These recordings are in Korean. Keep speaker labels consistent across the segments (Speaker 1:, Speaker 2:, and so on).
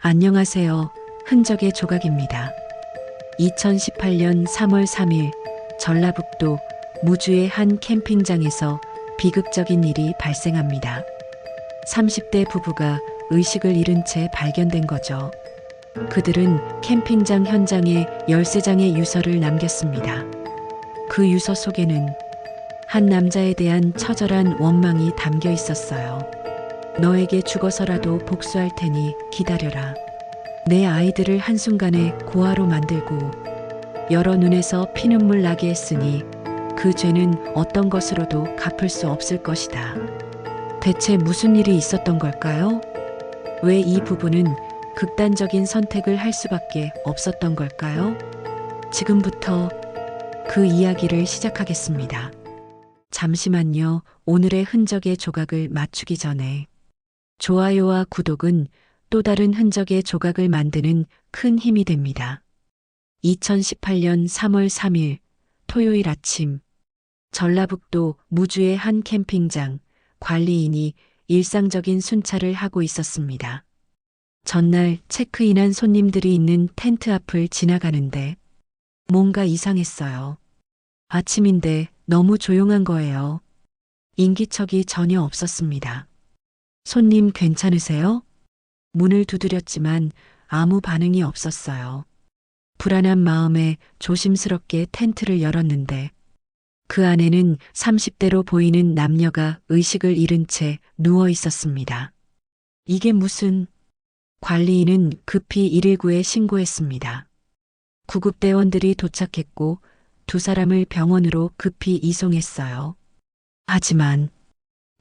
Speaker 1: 안녕하세요. 흔적의 조각입니다. 2018년 3월 3일 전라북도 무주의 한 캠핑장에서 비극적인 일이 발생합니다. 30대 부부가 의식을 잃은 채 발견된 거죠. 그들은 캠핑장 현장에 13장의 유서를 남겼습니다. 그 유서 속에는 한 남자에 대한 처절한 원망이 담겨 있었어요. 너에게 죽어서라도 복수할 테니 기다려라. 내 아이들을 한순간에 고아로 만들고 여러 눈에서 피눈물 나게 했으니 그 죄는 어떤 것으로도 갚을 수 없을 것이다. 대체 무슨 일이 있었던 걸까요? 왜 이 부부는 극단적인 선택을 할 수밖에 없었던 걸까요? 지금부터 그 이야기를 시작하겠습니다. 잠시만요. 오늘의 흔적의 조각을 맞추기 전에 좋아요와 구독은 또 다른 흔적의 조각을 만드는 큰 힘이 됩니다. 2018년 3월 3일 토요일 아침 전라북도 무주의 한 캠핑장 관리인이 일상적인 순찰을 하고 있었습니다. 전날 체크인한 손님들이 있는 텐트 앞을 지나가는데 뭔가 이상했어요. 아침인데 너무 조용한 거예요. 인기척이 전혀 없었습니다. 손님 괜찮으세요? 문을 두드렸지만 아무 반응이 없었어요. 불안한 마음에 조심스럽게 텐트를 열었는데 그 안에는 30대로 보이는 남녀가 의식을 잃은 채 누워 있었습니다. 이게 무슨... 관리인은 급히 119에 신고했습니다. 구급대원들이 도착했고 두 사람을 병원으로 급히 이송했어요. 하지만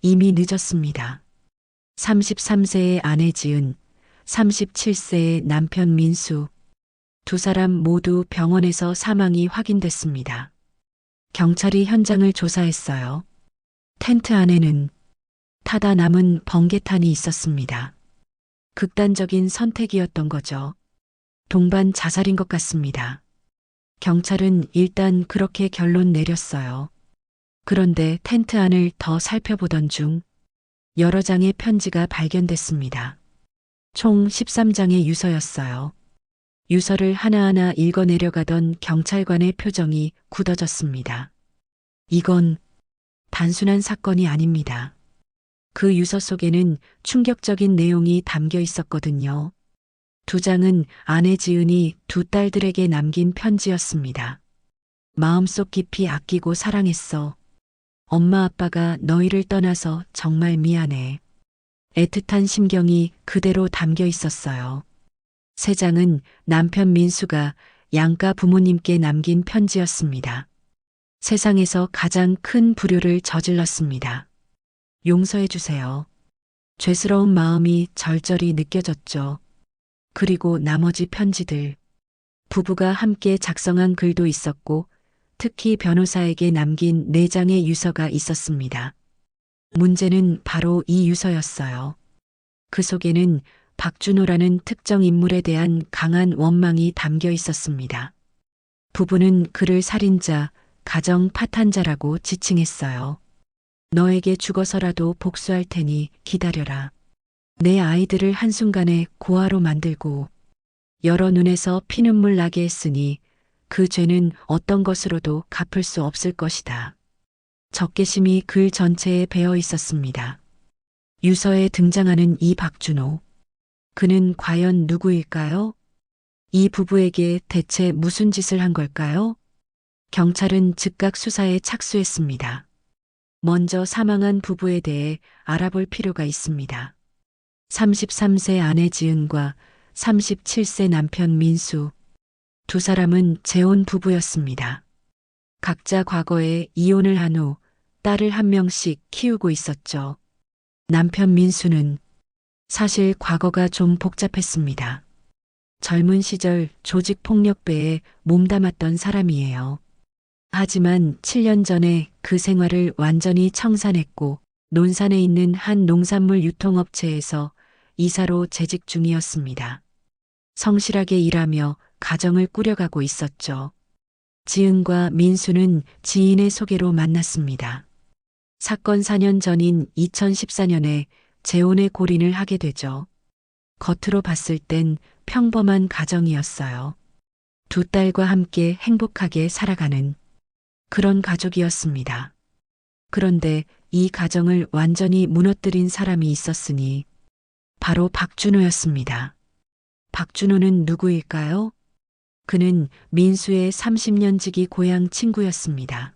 Speaker 1: 이미 늦었습니다. 33세의 아내 지은, 37세의 남편 민수, 두 사람 모두 병원에서 사망이 확인됐습니다. 경찰이 현장을 조사했어요. 텐트 안에는 타다 남은 번개탄이 있었습니다. 극단적인 선택이었던 거죠. 동반 자살인 것 같습니다. 경찰은 일단 그렇게 결론 내렸어요. 그런데 텐트 안을 더 살펴보던 중 여러 장의 편지가 발견됐습니다. 총 13장의 유서였어요. 유서를 하나하나 읽어내려가던 경찰관의 표정이 굳어졌습니다. 이건 단순한 사건이 아닙니다. 그 유서 속에는 충격적인 내용이 담겨 있었거든요. 두 장은 아내 지은이 두 딸들에게 남긴 편지였습니다. 마음속 깊이 아끼고 사랑했어. 엄마 아빠가 너희를 떠나서 정말 미안해. 애틋한 심경이 그대로 담겨 있었어요. 세 장은 남편 민수가 양가 부모님께 남긴 편지였습니다. 세상에서 가장 큰 불효를 저질렀습니다. 용서해 주세요. 죄스러운 마음이 절절히 느껴졌죠. 그리고 나머지 편지들. 부부가 함께 작성한 글도 있었고 특히 변호사에게 남긴 4장의 유서가 있었습니다. 문제는 바로 이 유서였어요. 그 속에는 박준호라는 특정 인물에 대한 강한 원망이 담겨 있었습니다. 부부는 그를 살인자, 가정 파탄자라고 지칭했어요. 너에게 죽어서라도 복수할 테니 기다려라. 내 아이들을 한순간에 고아로 만들고 여러 눈에서 피눈물 나게 했으니 그 죄는 어떤 것으로도 갚을 수 없을 것이다. 적개심이 글 전체에 배어 있었습니다. 유서에 등장하는 이 박준호. 그는 과연 누구일까요? 이 부부에게 대체 무슨 짓을 한 걸까요? 경찰은 즉각 수사에 착수했습니다. 먼저 사망한 부부에 대해 알아볼 필요가 있습니다. 33세 아내 지은과 37세 남편 민수. 두 사람은 재혼 부부였습니다. 각자 과거에 이혼을 한 후 딸을 한 명씩 키우고 있었죠. 남편 민수는 사실 과거가 좀 복잡했습니다. 젊은 시절 조직폭력배에 몸담았던 사람이에요. 하지만 7년 전에 그 생활을 완전히 청산했고 논산에 있는 한 농산물 유통업체에서 이사로 재직 중이었습니다. 성실하게 일하며 가정을 꾸려가고 있었죠. 지은과 민수는 지인의 소개로 만났습니다. 사건 4년 전인 2014년에 재혼에 골인을 하게 되죠. 겉으로 봤을 땐 평범한 가정이었어요. 두 딸과 함께 행복하게 살아가는 그런 가족이었습니다. 그런데 이 가정을 완전히 무너뜨린 사람이 있었으니 바로 박준호였습니다. 박준호는 누구일까요? 그는 민수의 30년 지기 고향 친구였습니다.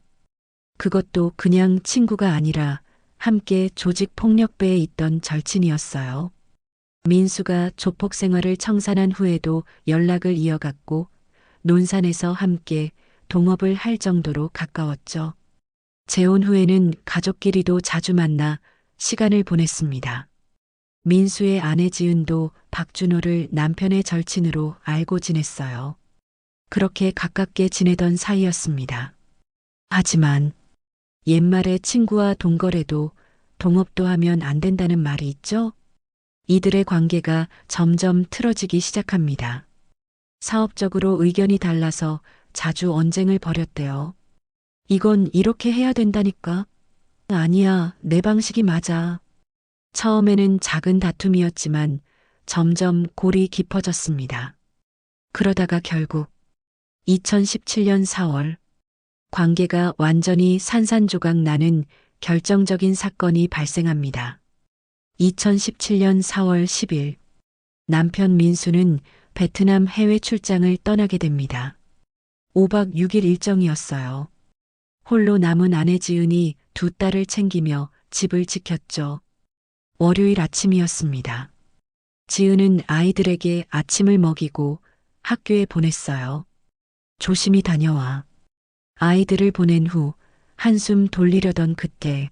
Speaker 1: 그것도 그냥 친구가 아니라 함께 조직폭력배에 있던 절친이었어요. 민수가 조폭 생활을 청산한 후에도 연락을 이어갔고 논산에서 함께 동업을 할 정도로 가까웠죠. 재혼 후에는 가족끼리도 자주 만나 시간을 보냈습니다. 민수의 아내 지은도 박준호를 남편의 절친으로 알고 지냈어요. 그렇게 가깝게 지내던 사이였습니다. 하지만 옛말에 친구와 동거래도 동업도 하면 안 된다는 말이 있죠? 이들의 관계가 점점 틀어지기 시작합니다. 사업적으로 의견이 달라서 자주 언쟁을 벌였대요. 이건 이렇게 해야 된다니까. 아니야, 내 방식이 맞아. 처음에는 작은 다툼이었지만 점점 골이 깊어졌습니다. 그러다가 결국 2017년 4월 관계가 완전히 산산조각 나는 결정적인 사건이 발생합니다. 2017년 4월 10일 남편 민수는 베트남 해외 출장을 떠나게 됩니다. 5박 6일 일정이었어요. 홀로 남은 아내 지은이 두 딸을 챙기며 집을 지켰죠. 월요일 아침이었습니다. 지은은 아이들에게 아침을 먹이고 학교에 보냈어요. 조심히 다녀와. 아이들을 보낸 후 한숨 돌리려던 그때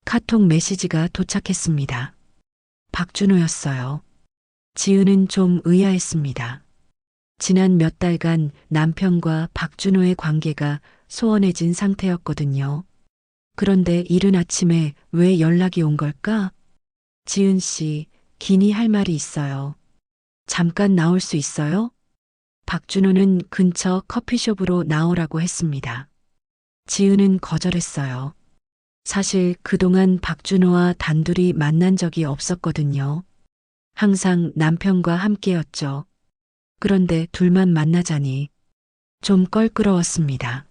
Speaker 1: 카톡 메시지가 도착했습니다. 박준호였어요. 지은은 좀 의아했습니다. 지난 몇 달간 남편과 박준호의 관계가 소원해진 상태였거든요. 그런데 이른 아침에 왜 연락이 온 걸까? 지은 씨, 긴히 할 말이 있어요. 잠깐 나올 수 있어요? 박준호는 근처 커피숍으로 나오라고 했습니다. 지은은 거절했어요. 사실 그동안 박준호와 단둘이 만난 적이 없었거든요. 항상 남편과 함께였죠. 그런데 둘만 만나자니 좀 껄끄러웠습니다.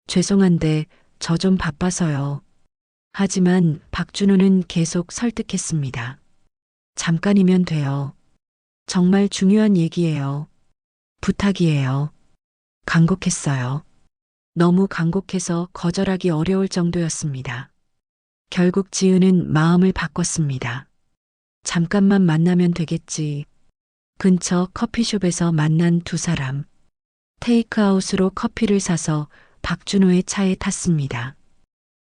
Speaker 1: 죄송한데 저 좀 바빠서요. 하지만 박준호는 계속 설득했습니다. 잠깐이면 돼요. 정말 중요한 얘기예요. 부탁이에요. 간곡했어요. 너무 간곡해서 거절하기 어려울 정도였습니다. 결국 지은은 마음을 바꿨습니다. 잠깐만 만나면 되겠지. 근처 커피숍에서 만난 두 사람. 테이크아웃으로 커피를 사서 박준호의 차에 탔습니다.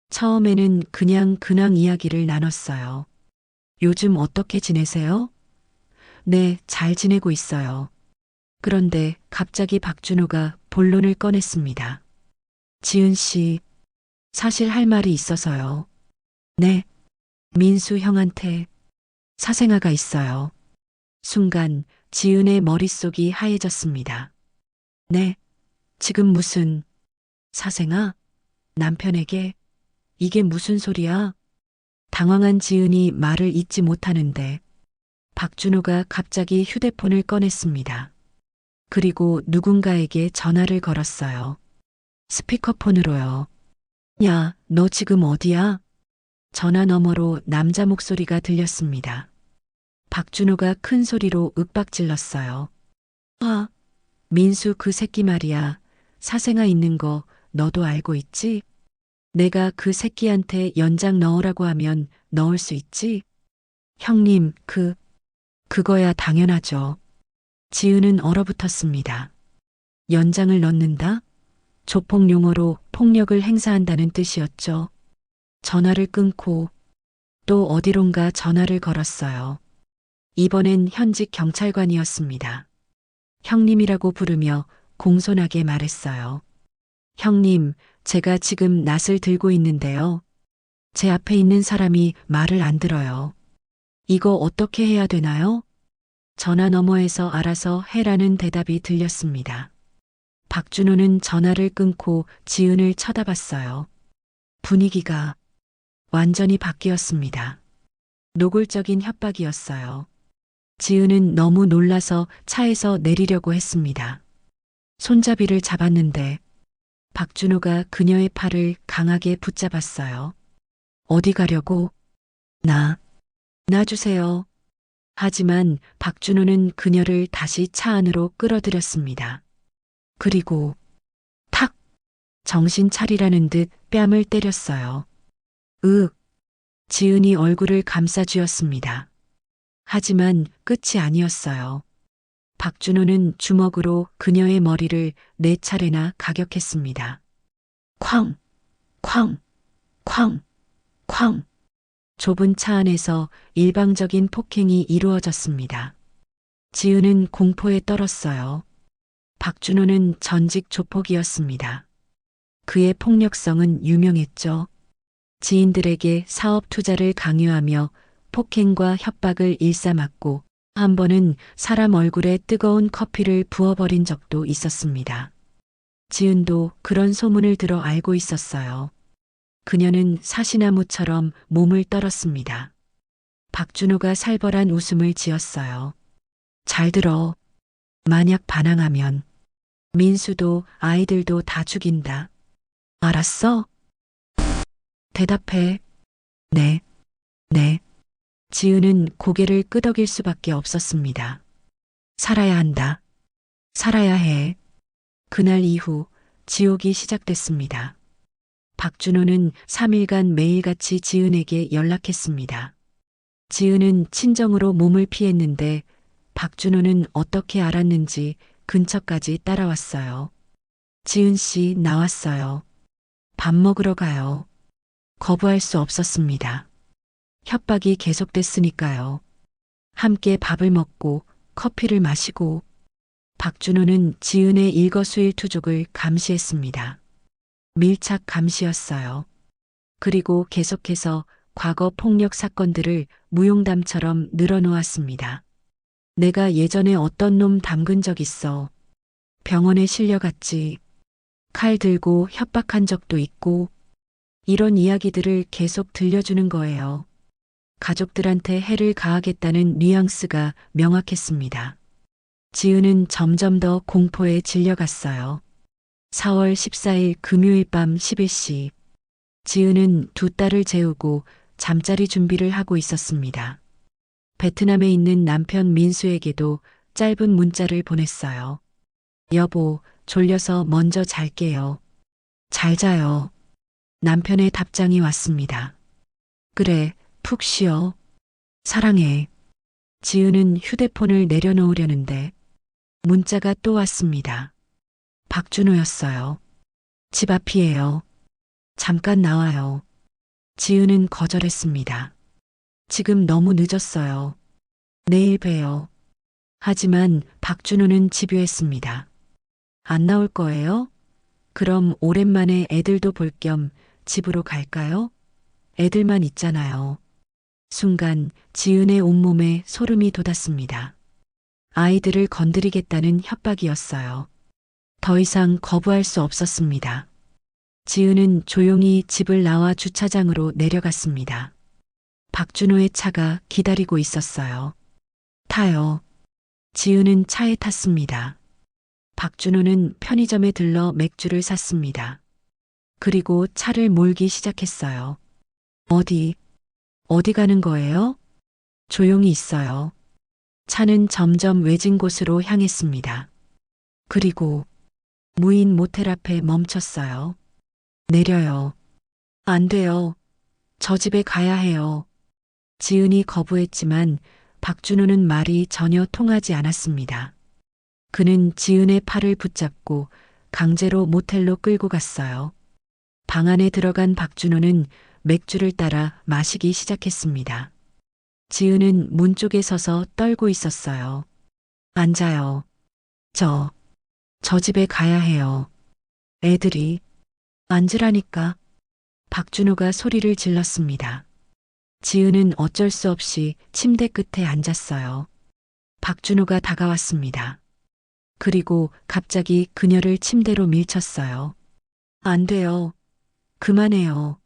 Speaker 1: 처음에는 그냥 근황 이야기를 나눴어요. 요즘 어떻게 지내세요? 네, 잘 지내고 있어요. 그런데 갑자기 박준호가 본론을 꺼냈습니다. 지은 씨, 사실 할 말이 있어서요. 네, 민수 형한테 사생아가 있어요. 순간 지은의 머릿속이 하얘졌습니다. 네, 지금 무슨 사생아? 남편에게? 이게 무슨 소리야? 당황한 지은이 말을 잇지 못하는데 박준호가 갑자기 휴대폰을 꺼냈습니다. 그리고 누군가에게 전화를 걸었어요. 스피커폰으로요. 야, 너 지금 어디야? 전화 너머로 남자 목소리가 들렸습니다. 박준호가 큰 소리로 윽박질렀어요. 아, 민수 그 새끼 말이야. 사생아 있는 거 너도 알고 있지? 내가 그 새끼한테 연장 넣으라고 하면 넣을 수 있지? 형님, 그거야 당연하죠. 지은은 얼어붙었습니다. 연장을 넣는다? 조폭 용어로 폭력을 행사한다는 뜻이었죠. 전화를 끊고 또 어디론가 전화를 걸었어요. 이번엔 현직 경찰관이었습니다. 형님이라고 부르며 공손하게 말했어요. 형님, 제가 지금 낫을 들고 있는데요. 제 앞에 있는 사람이 말을 안 들어요. 이거 어떻게 해야 되나요? 전화 너머에서 알아서 해라는 대답이 들렸습니다. 박준호는 전화를 끊고 지은을 쳐다봤어요. 분위기가 완전히 바뀌었습니다. 노골적인 협박이었어요. 지은은 너무 놀라서 차에서 내리려고 했습니다. 손잡이를 잡았는데 박준호가 그녀의 팔을 강하게 붙잡았어요. 어디 가려고? 놔주세요. 하지만 박준호는 그녀를 다시 차 안으로 끌어들였습니다. 그리고 탁! 정신 차리라는 듯 뺨을 때렸어요. 지은이 얼굴을 감싸 쥐었습니다. 하지만 끝이 아니었어요. 박준호는 주먹으로 그녀의 머리를 4차례나 가격했습니다. 쾅! 쾅! 쾅! 쾅! 좁은 차 안에서 일방적인 폭행이 이루어졌습니다. 지은은 공포에 떨었어요. 박준호는 전직 조폭이었습니다. 그의 폭력성은 유명했죠. 지인들에게 사업 투자를 강요하며 폭행과 협박을 일삼았고 한 번은 사람 얼굴에 뜨거운 커피를 부어버린 적도 있었습니다. 지은도 그런 소문을 들어 알고 있었어요. 그녀는 사시나무처럼 몸을 떨었습니다. 박준호가 살벌한 웃음을 지었어요. 잘 들어. 만약 반항하면 민수도 아이들도 다 죽인다. 알았어? 대답해. 네. 지은은 고개를 끄덕일 수밖에 없었습니다. 살아야 한다. 살아야 해. 그날 이후 지옥이 시작됐습니다. 박준호는 3일간 매일같이 지은에게 연락했습니다. 지은은 친정으로 몸을 피했는데 박준호는 어떻게 알았는지 근처까지 따라왔어요. 지은 씨 나왔어요. 밥 먹으러 가요. 거부할 수 없었습니다. 협박이 계속됐으니까요. 함께 밥을 먹고 커피를 마시고 박준호는 지은의 일거수일투족을 감시했습니다. 밀착 감시였어요. 그리고 계속해서 과거 폭력 사건들을 무용담처럼 늘어놓았습니다. 내가 예전에 어떤 놈 담근 적 있어. 병원에 실려갔지. 칼 들고 협박한 적도 있고 이런 이야기들을 계속 들려주는 거예요. 가족들한테 해를 가하겠다는 뉘앙스가 명확했습니다. 지은은 점점 더 공포에 질려갔어요. 4월 14일 금요일 밤 11시 지은은 2딸을 재우고 잠자리 준비를 하고 있었습니다. 베트남에 있는 남편 민수에게도 짧은 문자를 보냈어요. 여보, 졸려서 먼저 잘게요. 잘 자요. 남편의 답장이 왔습니다. 그래, 푹 쉬어. 사랑해. 지은은 휴대폰을 내려놓으려는데 문자가 또 왔습니다. 박준호였어요. 집 앞이에요. 잠깐 나와요. 지은은 거절했습니다. 지금 너무 늦었어요. 내일 봬요. 하지만 박준호는 집요했습니다. 안 나올 거예요? 그럼 오랜만에 애들도 볼 겸 집으로 갈까요? 애들만 있잖아요. 순간 지은의 온몸에 소름이 돋았습니다. 아이들을 건드리겠다는 협박이었어요. 더 이상 거부할 수 없었습니다. 지은은 조용히 집을 나와 주차장으로 내려갔습니다. 박준호의 차가 기다리고 있었어요. 타요. 지은은 차에 탔습니다. 박준호는 편의점에 들러 맥주를 샀습니다. 그리고 차를 몰기 시작했어요. 어디 가는 거예요? 조용히 있어요. 차는 점점 외진 곳으로 향했습니다. 그리고 무인 모텔 앞에 멈췄어요. 내려요. 안 돼요. 저 집에 가야 해요. 지은이 거부했지만 박준호는 말이 전혀 통하지 않았습니다. 그는 지은의 팔을 붙잡고 강제로 모텔로 끌고 갔어요. 방 안에 들어간 박준호는 맥주를 따라 마시기 시작했습니다. 지은은 문 쪽에 서서 떨고 있었어요. 앉아요. 저 집에 가야 해요. 애들이. 앉으라니까. 박준호가 소리를 질렀습니다. 지은은 어쩔 수 없이 침대 끝에 앉았어요. 박준호가 다가왔습니다. 그리고 갑자기 그녀를 침대로 밀쳤어요. 안 돼요. 그만해요.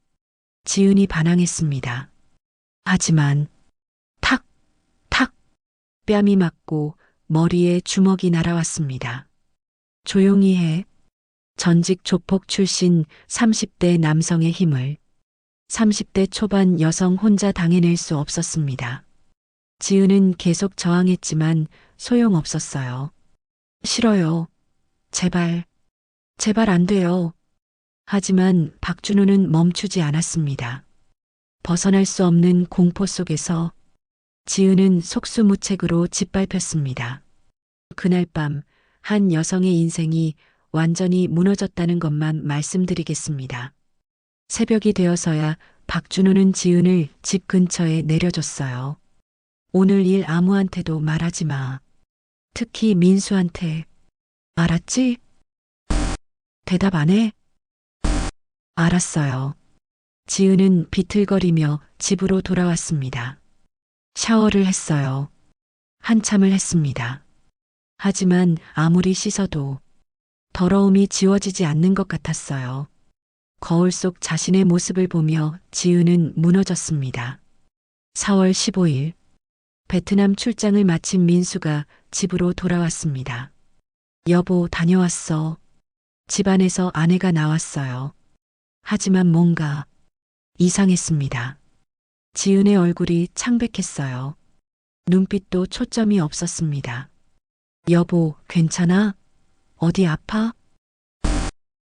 Speaker 1: 지은이 반항했습니다. 하지만 탁! 뺨이 맞고 머리에 주먹이 날아왔습니다. 조용히 해. 전직 조폭 출신 30대 남성의 힘을 30대 초반 여성 혼자 당해낼 수 없었습니다. 지은은 계속 저항했지만 소용없었어요. 싫어요. 제발, 제발 안 돼요. 하지만 박준호는 멈추지 않았습니다. 벗어날 수 없는 공포 속에서 지은은 속수무책으로 짓밟혔습니다. 그날 밤 한 여성의 인생이 완전히 무너졌다는 것만 말씀드리겠습니다. 새벽이 되어서야 박준호는 지은을 집 근처에 내려줬어요. 오늘 일 아무한테도 말하지 마. 특히 민수한테. 알았지? 대답 안 해? 알았어요. 지은은 비틀거리며 집으로 돌아왔습니다. 샤워를 했어요. 한참을 했습니다. 하지만 아무리 씻어도 더러움이 지워지지 않는 것 같았어요. 거울 속 자신의 모습을 보며 지은은 무너졌습니다. 4월 15일 베트남 출장을 마친 민수가 집으로 돌아왔습니다. 여보, 다녀왔어. 집안에서 아내가 나왔어요. 하지만 뭔가 이상했습니다. 지은의 얼굴이 창백했어요. 눈빛도 초점이 없었습니다. 여보, 괜찮아? 어디 아파?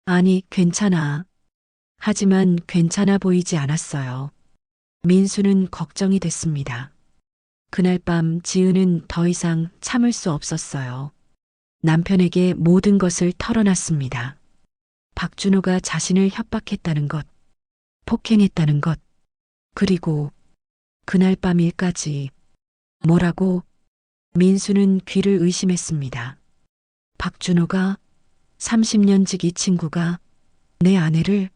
Speaker 1: 아니, 괜찮아. 하지만 괜찮아 보이지 않았어요. 민수는 걱정이 됐습니다. 그날 밤 지은은 더 이상 참을 수 없었어요. 남편에게 모든 것을 털어놨습니다. 박준호가 자신을 협박했다는 것, 폭행했다는 것, 그리고 그날 밤 일까지. 뭐라고? 민수는 귀를 의심했습니다. 박준호가 30년 직 이 친구가 내 아내를,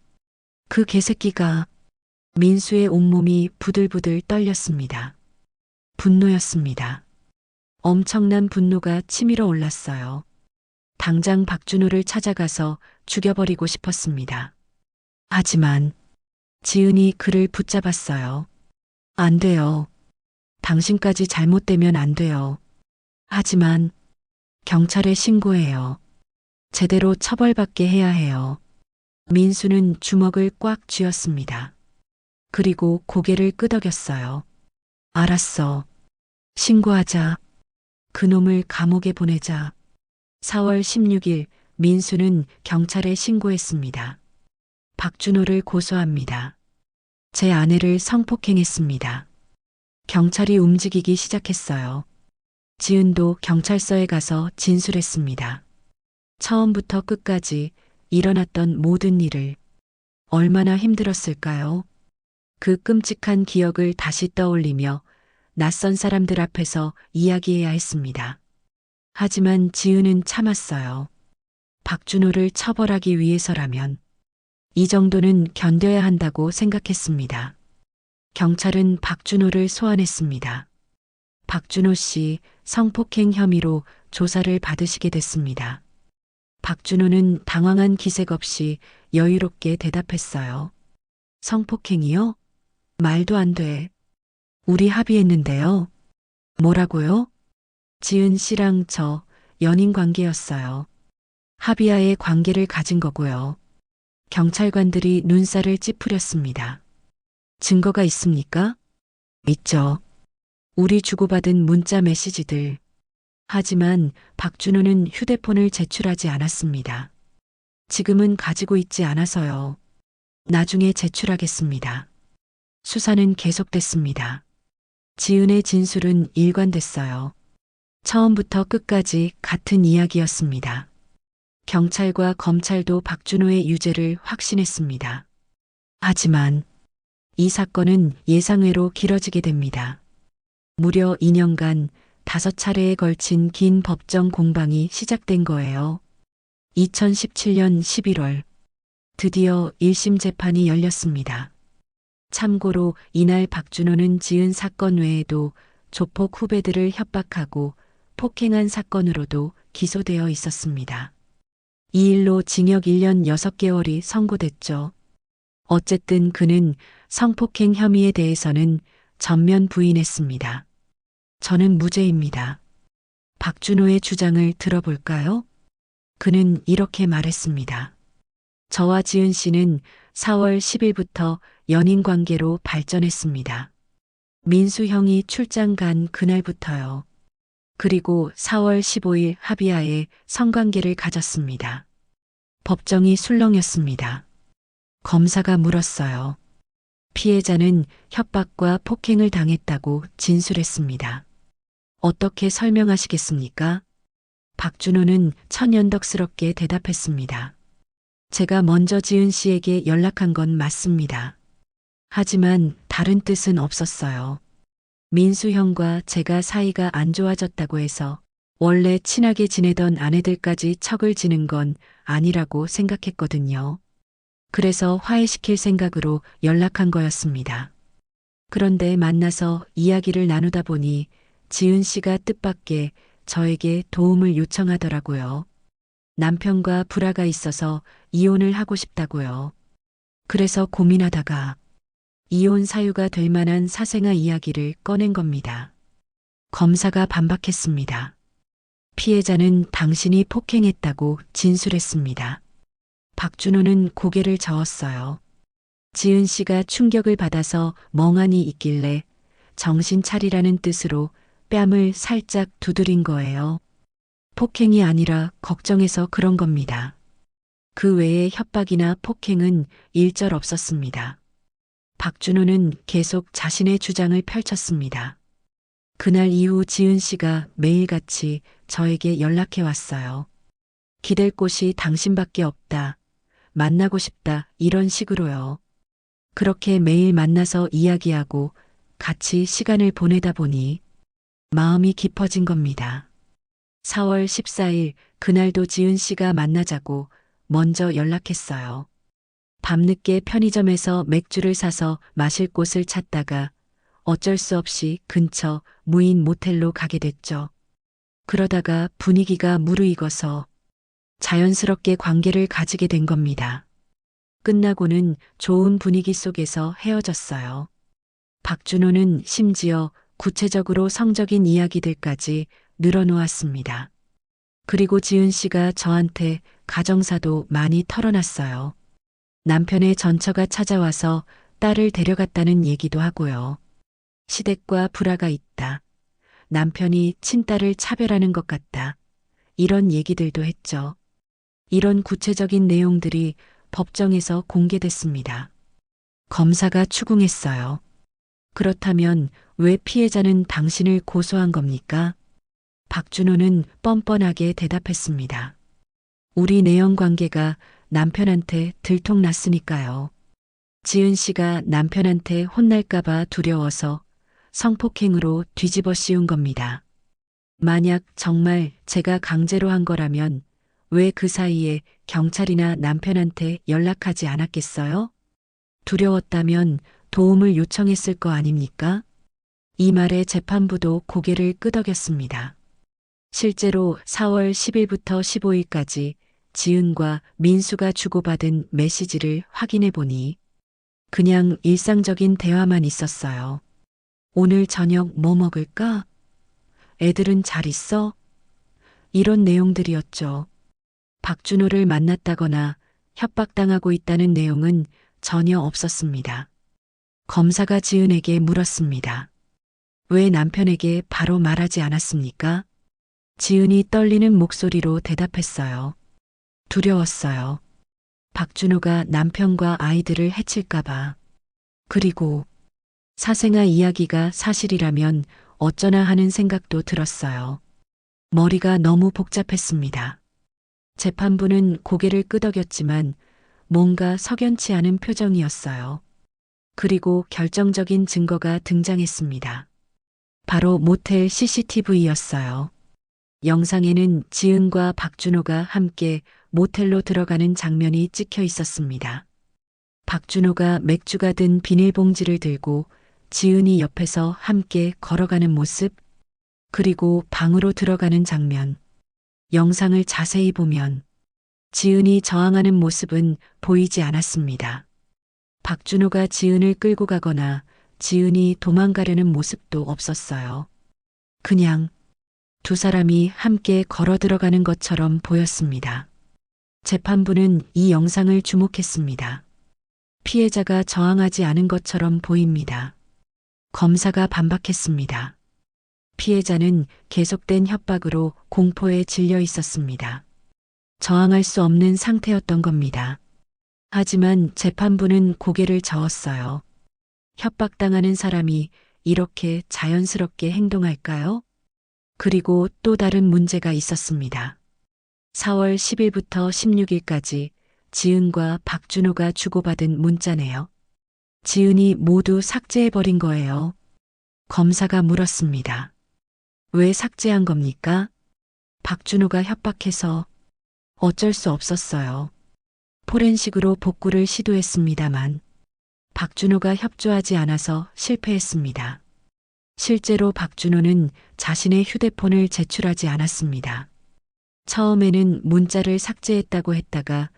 Speaker 1: 그 개새끼가. 민수의 온몸이 부들부들 떨렸습니다. 분노였습니다. 엄청난 분노가 치밀어 올랐어요. 당장 박준호를 찾아가서 죽여버리고 싶었습니다. 하지만 지은이 그를 붙잡았어요. 안 돼요. 당신까지 잘못되면 안 돼요. 하지만 경찰에 신고해요. 제대로 처벌받게 해야 해요. 민수는 주먹을 꽉 쥐었습니다. 그리고 고개를 끄덕였어요. 알았어. 신고하자. 그놈을 감옥에 보내자. 4월 16일 민수는 경찰에 신고했습니다. 박준호를 고소합니다. 제 아내를 성폭행했습니다. 경찰이 움직이기 시작했어요. 지은도 경찰서에 가서 진술했습니다. 처음부터 끝까지 일어났던 모든 일을. 얼마나 힘들었을까요? 그 끔찍한 기억을 다시 떠올리며 낯선 사람들 앞에서 이야기해야 했습니다. 하지만 지은은 참았어요. 박준호를 처벌하기 위해서라면 이 정도는 견뎌야 한다고 생각했습니다. 경찰은 박준호를 소환했습니다. 박준호 씨 성폭행 혐의로 조사를 받으시게 됐습니다. 박준호는 당황한 기색 없이 여유롭게 대답했어요. 성폭행이요? 말도 안 돼. 우리 합의했는데요. 뭐라고요? 지은 씨랑 저 연인 관계였어요. 합의하에 관계를 가진 거고요. 경찰관들이 눈살을 찌푸렸습니다. 증거가 있습니까? 있죠. 우리 주고받은 문자 메시지들. 하지만 박준호는 휴대폰을 제출하지 않았습니다. 지금은 가지고 있지 않아서요. 나중에 제출하겠습니다. 수사는 계속됐습니다. 지은의 진술은 일관됐어요. 처음부터 끝까지 같은 이야기였습니다. 경찰과 검찰도 박준호의 유죄를 확신했습니다. 하지만 이 사건은 예상외로 길어지게 됩니다. 무려 2년간 5차례에 걸친 긴 법정 공방이 시작된 거예요. 2017년 11월 드디어 1심 재판이 열렸습니다. 참고로 이날 박준호는 지은 사건 외에도 조폭 후배들을 협박하고 폭행한 사건으로도 기소되어 있었습니다. 이 일로 징역 1년 6개월이 선고됐죠. 어쨌든 그는 성폭행 혐의에 대해서는 전면 부인했습니다. 저는 무죄입니다. 박준호의 주장을 들어볼까요? 그는 이렇게 말했습니다. 저와 지은 씨는 4월 10일부터 연인 관계로 발전했습니다. 민수 형이 출장 간 그날부터요. 그리고 4월 15일 합의하에 성관계를 가졌습니다. 법정이 술렁였습니다. 검사가 물었어요. 피해자는 협박과 폭행을 당했다고 진술했습니다. 어떻게 설명하시겠습니까? 박준호는 천연덕스럽게 대답했습니다. 제가 먼저 지은 씨에게 연락한 건 맞습니다. 하지만 다른 뜻은 없었어요. 민수 형과 제가 사이가 안 좋아졌다고 해서 원래 친하게 지내던 아내들까지 척을 지는 건 아니라고 생각했거든요. 그래서 화해시킬 생각으로 연락한 거였습니다. 그런데 만나서 이야기를 나누다 보니 지은 씨가 뜻밖의 저에게 도움을 요청하더라고요. 남편과 불화가 있어서 이혼을 하고 싶다고요. 그래서 고민하다가 이혼 사유가 될 만한 사생아 이야기를 꺼낸 겁니다. 검사가 반박했습니다. 피해자는 당신이 폭행했다고 진술했습니다. 박준호는 고개를 저었어요. 지은 씨가 충격을 받아서 멍하니 있길래 정신 차리라는 뜻으로 뺨을 살짝 두드린 거예요. 폭행이 아니라 걱정해서 그런 겁니다. 그 외에 협박이나 폭행은 일절 없었습니다. 박준호는 계속 자신의 주장을 펼쳤습니다. 그날 이후 지은 씨가 매일같이 저에게 연락해 왔어요. 기댈 곳이 당신밖에 없다. 만나고 싶다. 이런 식으로요. 그렇게 매일 만나서 이야기하고 같이 시간을 보내다 보니 마음이 깊어진 겁니다. 4월 14일 그날도 지은 씨가 만나자고 먼저 연락했어요. 밤늦게 편의점에서 맥주를 사서 마실 곳을 찾다가 어쩔 수 없이 근처 무인 모텔로 가게 됐죠. 그러다가 분위기가 무르익어서 자연스럽게 관계를 가지게 된 겁니다. 끝나고는 좋은 분위기 속에서 헤어졌어요. 박준호는 심지어 구체적으로 성적인 이야기들까지 늘어놓았습니다. 그리고 지은 씨가 저한테 가정사도 많이 털어놨어요. 남편의 전처가 찾아와서 딸을 데려갔다는 얘기도 하고요. 시댁과 불화가 있다. 남편이 친딸을 차별하는 것 같다. 이런 얘기들도 했죠. 이런 구체적인 내용들이 법정에서 공개됐습니다. 검사가 추궁했어요. 그렇다면 왜 피해자는 당신을 고소한 겁니까? 박준호는 뻔뻔하게 대답했습니다. 우리 내연 관계가 남편한테 들통났으니까요. 지은 씨가 남편한테 혼날까봐 두려워서 성폭행으로 뒤집어 씌운 겁니다. 만약 정말 제가 강제로 한 거라면 왜 그 사이에 경찰이나 남편한테 연락하지 않았겠어요? 두려웠다면 도움을 요청했을 거 아닙니까? 이 말에 재판부도 고개를 끄덕였습니다. 실제로 4월 10일부터 15일까지 지은과 민수가 주고받은 메시지를 확인해 보니 그냥 일상적인 대화만 있었어요. 오늘 저녁 뭐 먹을까? 애들은 잘 있어? 이런 내용들이었죠. 박준호를 만났다거나 협박당하고 있다는 내용은 전혀 없었습니다. 검사가 지은에게 물었습니다. 왜 남편에게 바로 말하지 않았습니까? 지은이 떨리는 목소리로 대답했어요. 두려웠어요. 박준호가 남편과 아이들을 해칠까봐. 그리고 사생아 이야기가 사실이라면 어쩌나 하는 생각도 들었어요. 머리가 너무 복잡했습니다. 재판부는 고개를 끄덕였지만 뭔가 석연치 않은 표정이었어요. 그리고 결정적인 증거가 등장했습니다. 바로 모텔 CCTV였어요. 영상에는 지은과 박준호가 함께 모텔로 들어가는 장면이 찍혀 있었습니다. 박준호가 맥주가 든 비닐봉지를 들고 지은이 옆에서 함께 걸어가는 모습, 그리고 방으로 들어가는 장면. 영상을 자세히 보면 지은이 저항하는 모습은 보이지 않았습니다. 박준호가 지은을 끌고 가거나 지은이 도망가려는 모습도 없었어요. 그냥 두 사람이 함께 걸어 들어가는 것처럼 보였습니다. 재판부는 이 영상을 주목했습니다. 피해자가 저항하지 않은 것처럼 보입니다. 검사가 반박했습니다. 피해자는 계속된 협박으로 공포에 질려 있었습니다. 저항할 수 없는 상태였던 겁니다. 하지만 재판부는 고개를 저었어요. 협박당하는 사람이 이렇게 자연스럽게 행동할까요? 그리고 또 다른 문제가 있었습니다. 4월 10일부터 16일까지 지은과 박준호가 주고받은 문자네요. 지은이 모두 삭제해버린 거예요. 검사가 물었습니다. 왜 삭제한 겁니까? 박준호가 협박해서 어쩔 수 없었어요. 포렌식으로 복구를 시도했습니다만 박준호가 협조하지 않아서 실패했습니다. 실제로 박준호는 자신의 휴대폰을 제출하지 않았습니다. 처음에는 문자를 삭제했다고 했다가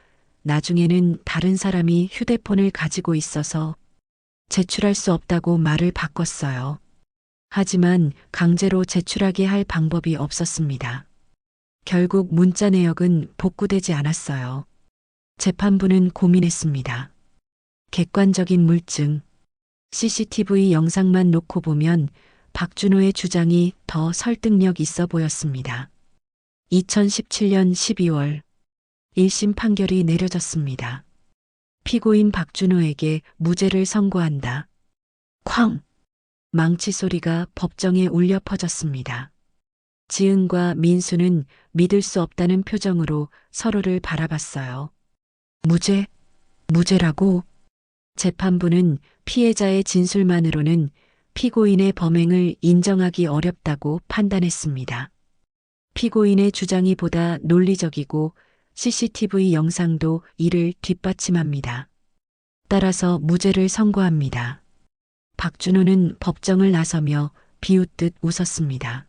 Speaker 1: 나중에는 다른 사람이 휴대폰을 가지고 있어서 제출할 수 없다고 말을 바꿨어요. 하지만 강제로 제출하게 할 방법이 없었습니다. 결국 문자 내역은 복구되지 않았어요. 재판부는 고민했습니다. 객관적인 물증, CCTV 영상만 놓고 보면 박준호의 주장이 더 설득력 있어 보였습니다. 2017년 12월 1심 판결이 내려졌습니다. 피고인 박준호에게 무죄를 선고한다. 쾅! 망치 소리가 법정에 울려 퍼졌습니다. 지은과 민수는 믿을 수 없다는 표정으로 서로를 바라봤어요. 무죄? 무죄라고? 재판부는 피해자의 진술만으로는 피고인의 범행을 인정하기 어렵다고 판단했습니다. 피고인의 주장이 보다 논리적이고 CCTV 영상도 이를 뒷받침합니다. 따라서 무죄를 선고합니다. 박준호는 법정을 나서며 비웃듯 웃었습니다.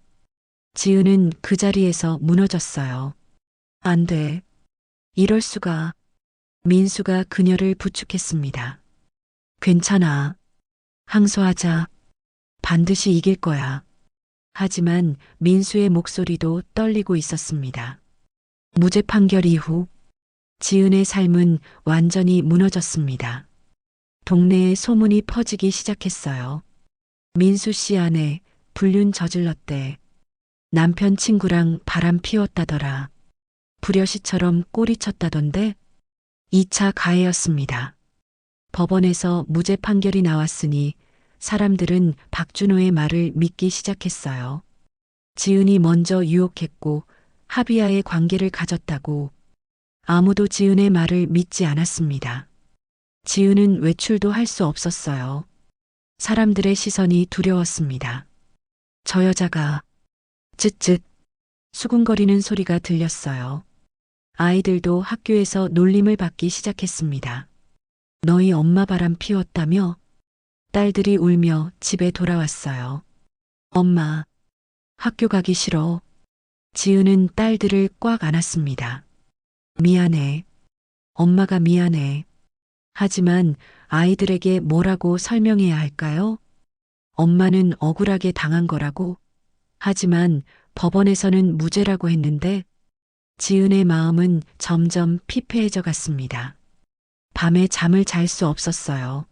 Speaker 1: 지은은 그 자리에서 무너졌어요. 안 돼. 이럴 수가. 민수가 그녀를 부축했습니다. 괜찮아. 항소하자. 반드시 이길 거야. 하지만 민수의 목소리도 떨리고 있었습니다. 무죄 판결 이후 지은의 삶은 완전히 무너졌습니다. 동네에 소문이 퍼지기 시작했어요. 민수 씨 아내 불륜 저질렀대. 남편 친구랑 바람 피웠다더라. 불효시처럼 꼬리쳤다던데 2차 가해였습니다. 법원에서 무죄 판결이 나왔으니 사람들은 박준호의 말을 믿기 시작했어요. 지은이 먼저 유혹했고 합의하에 관계를 가졌다고. 아무도 지은의 말을 믿지 않았습니다. 지은은 외출도 할 수 없었어요. 사람들의 시선이 두려웠습니다. 저 여자가 쯧쯧 수군거리는 소리가 들렸어요. 아이들도 학교에서 놀림을 받기 시작했습니다. 너희 엄마 바람 피웠다며? 딸들이 울며 집에 돌아왔어요. 엄마, 학교 가기 싫어. 지은은 딸들을 꽉 안았습니다. 미안해. 엄마가 미안해. 하지만 아이들에게 뭐라고 설명해야 할까요? 엄마는 억울하게 당한 거라고. 하지만 법원에서는 무죄라고 했는데 지은의 마음은 점점 피폐해져 갔습니다. 밤에 잠을 잘 수 없었어요.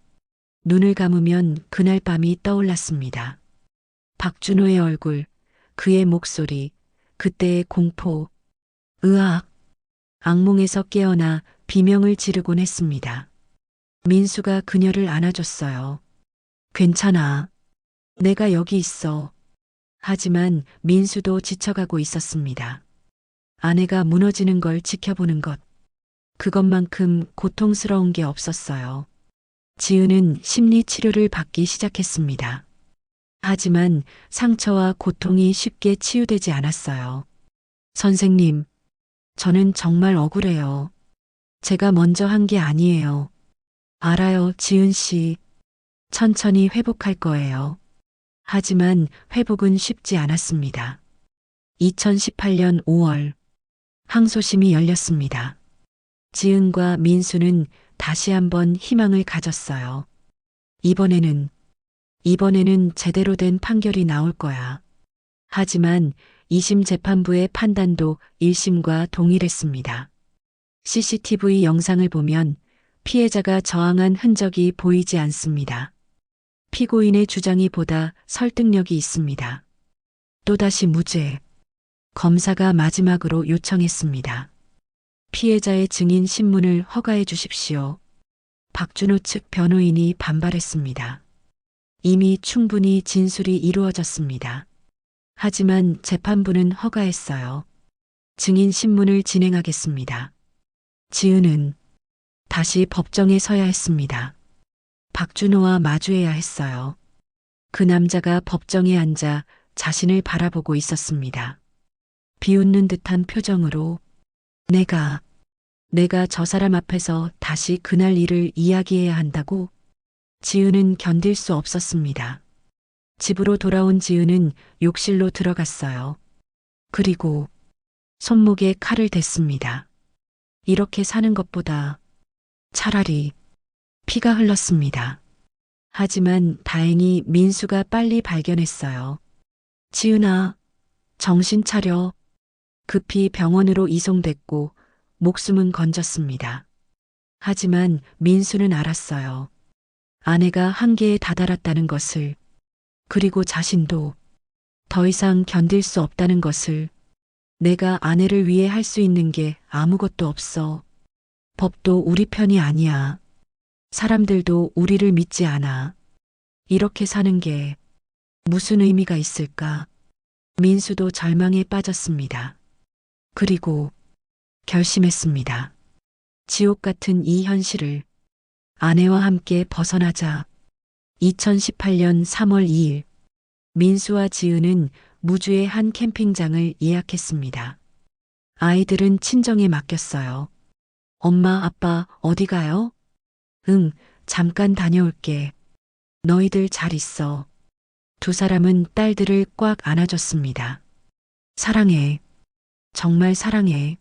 Speaker 1: 눈을 감으면 그날 밤이 떠올랐습니다. 박준호의 얼굴, 그의 목소리, 그때의 공포, 으악. 악몽에서 깨어나 비명을 지르곤 했습니다. 민수가 그녀를 안아줬어요. 괜찮아. 내가 여기 있어. 하지만 민수도 지쳐가고 있었습니다. 아내가 무너지는 걸 지켜보는 것. 그것만큼 고통스러운 게 없었어요. 지은은 심리 치료를 받기 시작했습니다. 하지만 상처와 고통이 쉽게 치유되지 않았어요. 선생님, 저는 정말 억울해요. 제가 먼저 한 게 아니에요. 알아요, 지은 씨. 천천히 회복할 거예요. 하지만 회복은 쉽지 않았습니다. 2018년 5월 항소심이 열렸습니다. 지은과 민수는 다시 한번 희망을 가졌어요. 이번에는 제대로 된 판결이 나올 거야. 하지만 2심 재판부의 판단도 1심과 동일했습니다. CCTV 영상을 보면 피해자가 저항한 흔적이 보이지 않습니다. 피고인의 주장이 보다 설득력이 있습니다. 또다시 무죄. 검사가 마지막으로 요청했습니다. 피해자의 증인 신문을 허가해 주십시오. 박준호 측 변호인이 반발했습니다. 이미 충분히 진술이 이루어졌습니다. 하지만 재판부는 허가했어요. 증인 신문을 진행하겠습니다. 지은은 다시 법정에 서야 했습니다. 박준호와 마주해야 했어요. 그 남자가 법정에 앉아 자신을 바라보고 있었습니다. 비웃는 듯한 표정으로 내가 저 사람 앞에서 다시 그날 일을 이야기해야 한다고? 지은은 견딜 수 없었습니다. 집으로 돌아온 지은은 욕실로 들어갔어요. 그리고 손목에 칼을 댔습니다. 이렇게 사는 것보다 차라리 피가 흘렀습니다. 하지만 다행히 민수가 빨리 발견했어요. 지은아, 정신 차려. 급히 병원으로 이송됐고 목숨은 건졌습니다. 하지만 민수는 알았어요. 아내가 한계에 다다랐다는 것을, 그리고 자신도 더 이상 견딜 수 없다는 것을. 내가 아내를 위해 할 수 있는 게 아무것도 없어. 법도 우리 편이 아니야. 사람들도 우리를 믿지 않아. 이렇게 사는 게 무슨 의미가 있을까? 민수도 절망에 빠졌습니다. 그리고 결심했습니다. 지옥 같은 이 현실을 아내와 함께 벗어나자. 2018년 3월 2일, 민수와 지은은 무주의 한 캠핑장을 예약했습니다. 아이들은 친정에 맡겼어요. 엄마, 아빠 어디 가요? 응, 잠깐 다녀올게. 너희들 잘 있어. 두 사람은 딸들을 꽉 안아줬습니다. 사랑해. 정말 사랑해.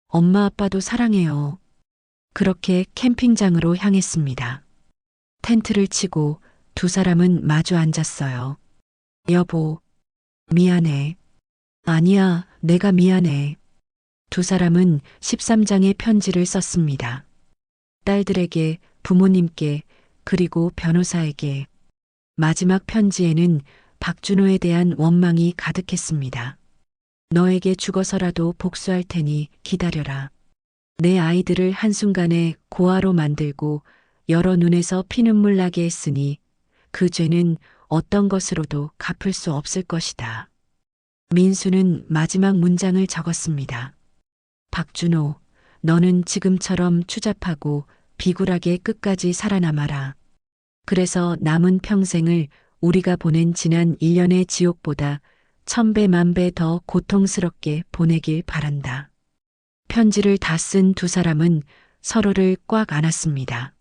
Speaker 1: 엄마, 아빠도 사랑해요. 그렇게 캠핑장으로 향했습니다. 텐트를 치고 두 사람은 마주 앉았어요. 여보, 미안해. 아니야, 내가 미안해. 두 사람은 13장의 편지를 썼습니다. 딸들에게, 부모님께, 그리고 변호사에게. 마지막 편지에는 박준호에 대한 원망이 가득했습니다. 너에게 죽어서라도 복수할 테니 기다려라. 내 아이들을 한순간에 고아로 만들고 여러 눈에서 피눈물 나게 했으니 그 죄는 어떤 것으로도 갚을 수 없을 것이다. 민수는 마지막 문장을 적었습니다. 박준호, 너는 지금처럼 추잡하고 비굴하게 끝까지 살아남아라. 그래서 남은 평생을 우리가 보낸 지난 1년의 지옥보다 1000배 만배 더 고통스럽게 보내길 바란다. 편지를 다 쓴 두 사람은 서로를 꽉 안았습니다.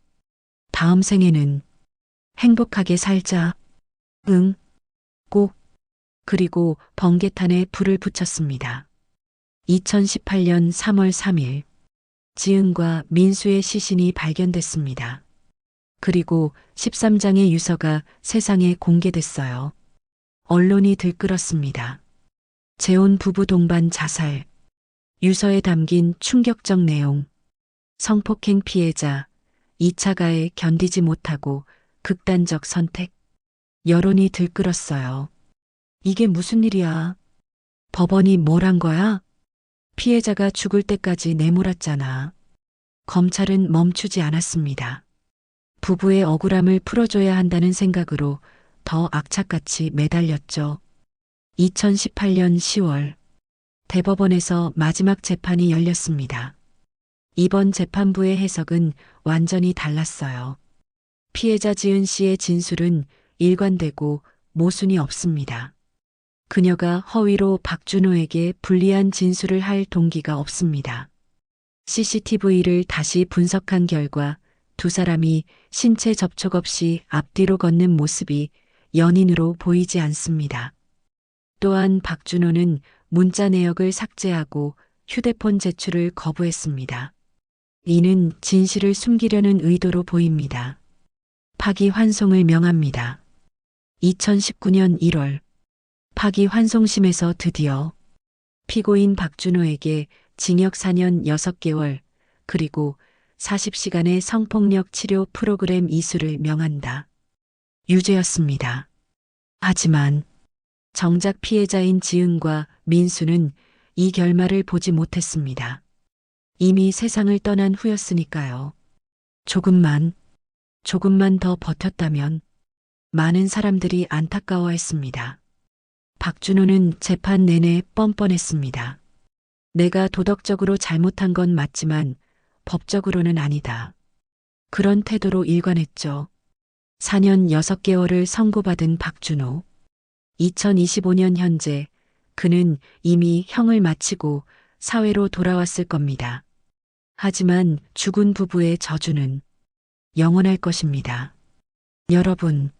Speaker 1: 다음 생에는 행복하게 살자. 응, 꼭. 그리고 번개탄에 불을 붙였습니다. 2018년 3월 3일, 지은과 민수의 시신이 발견됐습니다. 그리고 13장의 유서가 세상에 공개됐어요. 언론이 들끓었습니다. 재혼 부부 동반 자살, 유서에 담긴 충격적 내용, 성폭행 피해자, 2차 가해 견디지 못하고 극단적 선택, 여론이 들끓었어요. 이게 무슨 일이야? 법원이 뭘 한 거야? 피해자가 죽을 때까지 내몰았잖아. 검찰은 멈추지 않았습니다. 부부의 억울함을 풀어줘야 한다는 생각으로 더 악착같이 매달렸죠. 2018년 10월, 대법원에서 마지막 재판이 열렸습니다. 이번 재판부의 해석은 완전히 달랐어요. 피해자 지은 씨의 진술은 일관되고 모순이 없습니다. 그녀가 허위로 박준호에게 불리한 진술을 할 동기가 없습니다. CCTV를 다시 분석한 결과 두 사람이 신체 접촉 없이 앞뒤로 걷는 모습이 연인으로 보이지 않습니다. 또한 박준호는 문자 내역을 삭제하고 휴대폰 제출을 거부했습니다. 이는 진실을 숨기려는 의도로 보입니다. 파기환송을 명합니다. 2019년 1월 파기환송심에서 드디어 피고인 박준호에게 징역 4년 6개월 그리고 40시간의 성폭력 치료 프로그램 이수를 명한다. 유죄였습니다. 하지만 정작 피해자인 지은과 민수는 이 결말을 보지 못했습니다. 이미 세상을 떠난 후였으니까요. 조금만 더 버텼다면 많은 사람들이 안타까워했습니다. 박준호는 재판 내내 뻔뻔했습니다. 내가 도덕적으로 잘못한 건 맞지만 법적으로는 아니다. 그런 태도로 일관했죠. 4년 6개월을 선고받은 박준호. 2025년 현재 그는 이미 형을 마치고 사회로 돌아왔을 겁니다. 하지만 죽은 부부의 저주는 영원할 것입니다. 여러분,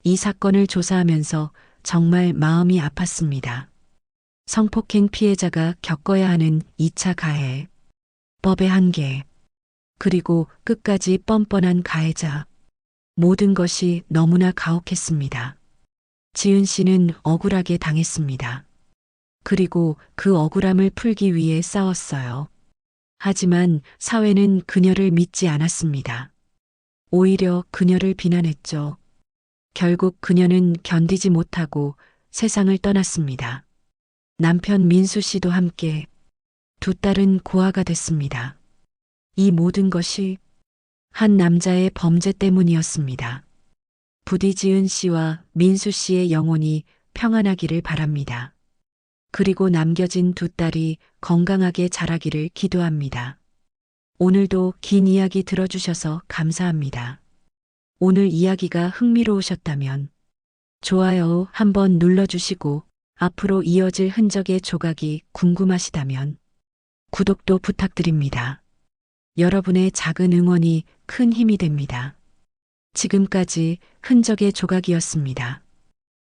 Speaker 1: 이 사건을 조사하면서 정말 마음이 아팠습니다. 성폭행 피해자가 겪어야 하는 2차 가해, 법의 한계, 그리고 끝까지 뻔뻔한 가해자. 모든 것이 너무나 가혹했습니다. 지은 씨는 억울하게 당했습니다. 그리고 그 억울함을 풀기 위해 싸웠어요. 하지만 사회는 그녀를 믿지 않았습니다. 오히려 그녀를 비난했죠. 결국 그녀는 견디지 못하고 세상을 떠났습니다. 남편 민수 씨도 함께 두 딸은 고아가 됐습니다. 이 모든 것이 한 남자의 범죄 때문이었습니다. 부디 지은 씨와 민수 씨의 영혼이 평안하기를 바랍니다. 그리고 남겨진 두 딸이 건강하게 자라기를 기도합니다. 오늘도 긴 이야기 들어주셔서 감사합니다. 오늘 이야기가 흥미로우셨다면 좋아요 한번 눌러주시고 앞으로 이어질 흔적의 조각이 궁금하시다면 구독도 부탁드립니다. 여러분의 작은 응원이 큰 힘이 됩니다. 지금까지 흔적의 조각이었습니다.